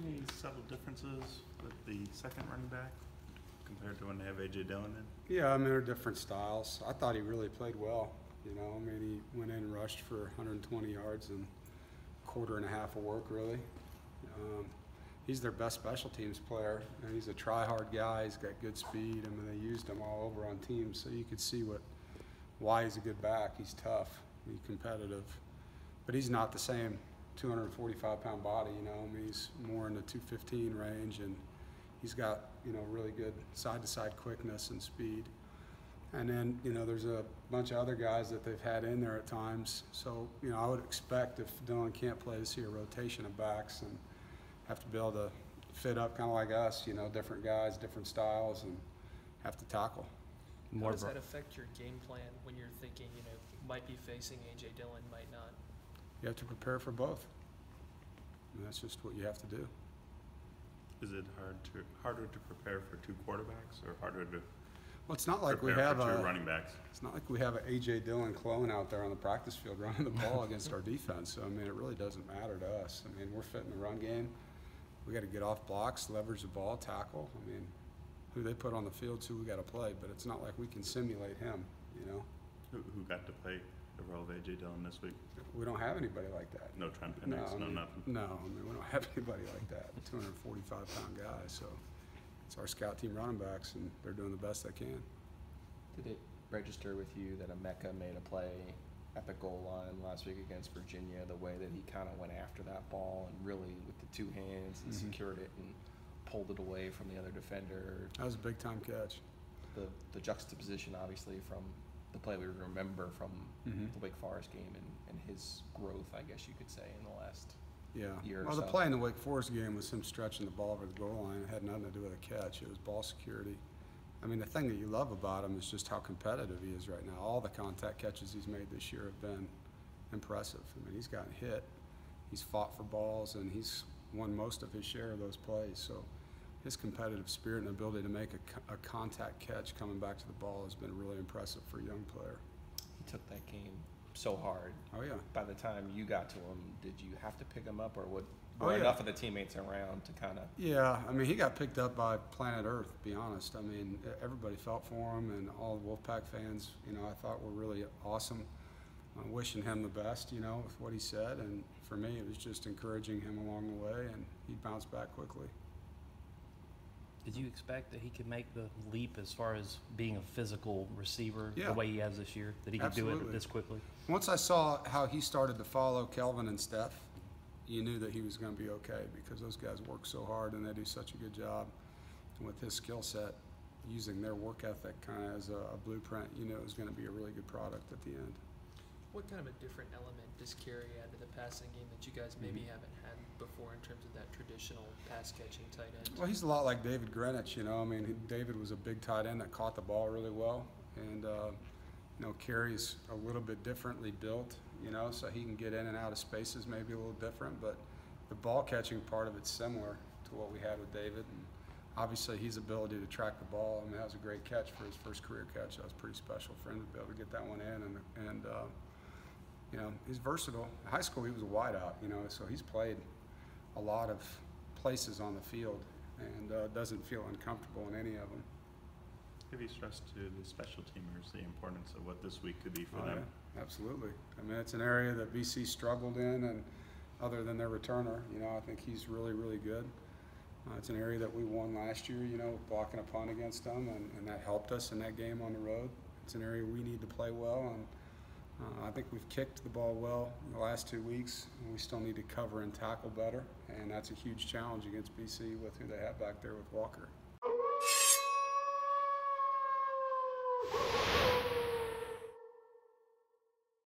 any subtle differences with the second running back compared to when they have A.J. Dillon in? Yeah, I mean, they're different styles. I thought he really played well. You know, I mean, he went in and rushed for 120 yards and a quarter and a half of work, really. He's their best special teams player, and he's a try-hard guy. He's got good speed. I mean, they used him all over on teams, so you could see why he's a good back. He's tough, he's competitive, but he's not the same 245-pound body. You know, I mean, he's more in the 215 range, and he's got, you know, really good side-to-side quickness and speed. And then, you know, there's a bunch of other guys that they've had in there at times. So, you know, I would expect if Dillon can't play to see a rotation of backs and have to be able to fit up kind of like us, you know, different guys, different styles, and have to tackle. How does that affect your game plan when you're thinking, you know, might be facing A.J. Dillon, might not? You have to prepare for both. And that's just what you have to do. Is it harder to prepare for two quarterbacks or harder to Well, it's not like we prepare have for two a running backs? It's not like we have an A.J. Dillon clone out there on the practice field running the ball against our defense. So, I mean, it really doesn't matter to us. I mean, we're fitting the run game. We got to get off blocks, leverage the ball, tackle. I mean, who they put on the field, who we got to play. But it's not like we can simulate him, you know. Who got to play the role of A.J. Dillon this week? We don't have anybody like that. No Trent Penix, nothing? No, I mean, we don't have anybody like that. 245-pound guy. So it's our scout team running backs, and they're doing the best they can. Did it register with you that Emeka made a play at the goal line last week against Virginia, the way that he kind of went after that ball and really with the two hands and secured it and pulled it away from the other defender? That was a big-time catch. The juxtaposition, obviously, from the play we remember from the Wake Forest game and his growth, I guess you could say, in the last year or so. Well, the play in the Wake Forest game was him stretching the ball over the goal line. It had nothing to do with a catch. It was ball security. I mean, the thing that you love about him is just how competitive he is right now. All the contact catches he's made this year have been impressive. I mean, he's gotten hit, he's fought for balls, and he's won most of his share of those plays. So his competitive spirit and ability to make a contact catch coming back to the ball has been really impressive for a young player. He took that game so hard. Oh, yeah. By the time you got to him, did you have to pick him up, or were enough of the teammates around to kind of? Yeah, I mean, he got picked up by planet Earth, to be honest. I mean, everybody felt for him, and all the Wolfpack fans, you know, I thought were really awesome. Wishing him the best, you know, with what he said. And for me, it was just encouraging him along the way, and he bounced back quickly. Did you expect that he could make the leap as far as being a physical receiver the way he has this year, that he could do it this quickly? Once I saw how he started to follow Kelvin and Steph, you knew that he was going to be okay, because those guys work so hard and they do such a good job. And with his skill set, using their work ethic kind of as a blueprint, you knew it was going to be a really good product at the end. What kind of a different element does Carey add to the passing game that you guys maybe haven't had before in terms of that traditional pass-catching tight end? Well, he's a lot like David Greenwich, you know. I mean, David was a big tight end that caught the ball really well. And, you know, Carey's a little bit differently built, you know, so he can get in and out of spaces maybe a little different. But the ball-catching part of it's similar to what we had with David. And obviously, his ability to track the ball, I mean, that was a great catch for his first career catch. That was pretty special for him to be able to get that one in. And you know, he's versatile. In high school, he was a wideout, you know, so he's played a lot of places on the field and doesn't feel uncomfortable in any of them. Have you stressed to the special teamers the importance of what this week could be for them? Yeah, absolutely. I mean, it's an area that BC struggled in, and other than their returner, you know, I think he's really, really good. It's an area that we won last year, you know, blocking a punt against them, and that helped us in that game on the road. It's an area we need to play well, and I think we've kicked the ball well in the last 2 weeks, and we still need to cover and tackle better, and that's a huge challenge against BC with who they have back there with Walker.